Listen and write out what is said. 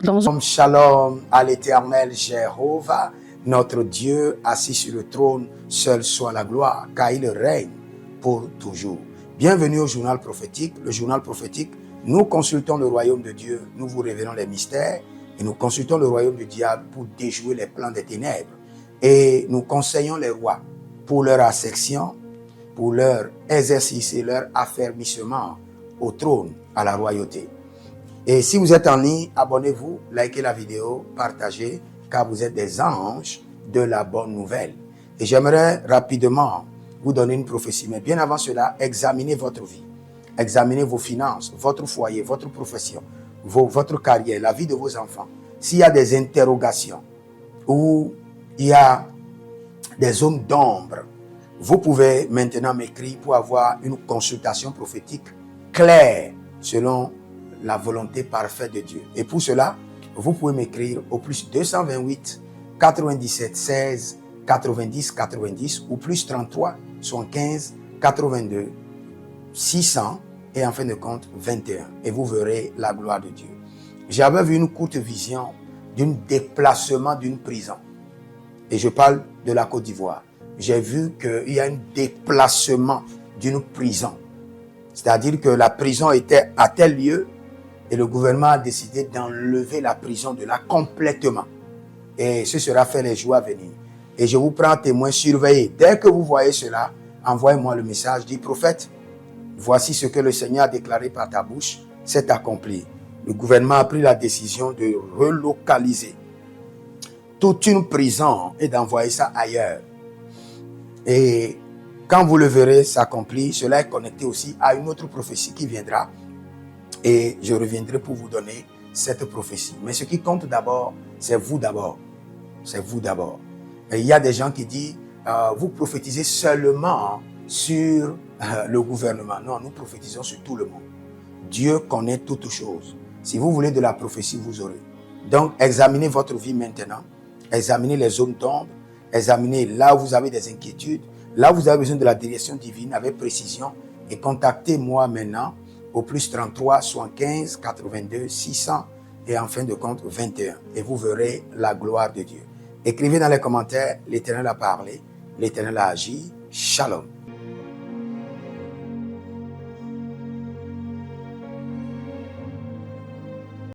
Shalom à l'Éternel Jéhovah, notre Dieu assis sur le trône, seul soit la gloire, car il règne pour toujours. Bienvenue au journal prophétique. Le journal prophétique, nous consultons le royaume de Dieu, nous vous révélons les mystères et nous consultons le royaume du diable pour déjouer les plans des ténèbres. Et nous conseillons les rois pour leur ascension, pour leur exercice et leur affermissement au trône, à la royauté. Et si vous êtes en ligne, abonnez-vous, likez la vidéo, partagez, car vous êtes des anges de la bonne nouvelle. Et j'aimerais rapidement vous donner une prophétie. Mais bien avant cela, examinez votre vie. Examinez vos finances, votre foyer, votre profession, votre carrière, la vie de vos enfants. S'il y a des interrogations ou il y a des zones d'ombre, vous pouvez maintenant m'écrire pour avoir une consultation prophétique claire selon la volonté parfaite de Dieu. Et pour cela, vous pouvez m'écrire au plus 228 97 16 90 90 ou plus 33 75 82 600 et en fin de compte 21. Et vous verrez la gloire de Dieu. J'avais vu une courte vision d'un déplacement d'une prison. Et je parle de la Côte d'Ivoire. J'ai vu qu'il y a un déplacement d'une prison. C'est-à-dire que la prison était à tel lieu et le gouvernement a décidé d'enlever la prison de là complètement. Et ce sera fait les jours à venir. Et je vous prends témoin, surveillez. Dès que vous voyez cela, envoyez-moi le message, dit prophète, voici ce que le Seigneur a déclaré par ta bouche, c'est accompli. Le gouvernement a pris la décision de relocaliser toute une prison et d'envoyer ça ailleurs. Et quand vous le verrez s'accomplir, cela est connecté aussi à une autre prophétie qui viendra. Et je reviendrai pour vous donner cette prophétie. Mais ce qui compte d'abord, c'est vous d'abord. C'est vous d'abord. Et il y a des gens qui disent, vous prophétisez seulement sur le gouvernement. Non, nous prophétisons sur tout le monde. Dieu connaît toutes choses. Si vous voulez de la prophétie, vous aurez. Donc, examinez votre vie maintenant. Examinez les zones d'ombre. Examinez là où vous avez des inquiétudes. Là où vous avez besoin de la direction divine avec précision. Et contactez-moi maintenant au plus 33 75 82 600 et en fin de compte 21. Et vous verrez la gloire de Dieu. Écrivez dans les commentaires, l'Éternel a parlé, l'Éternel a agi. Shalom.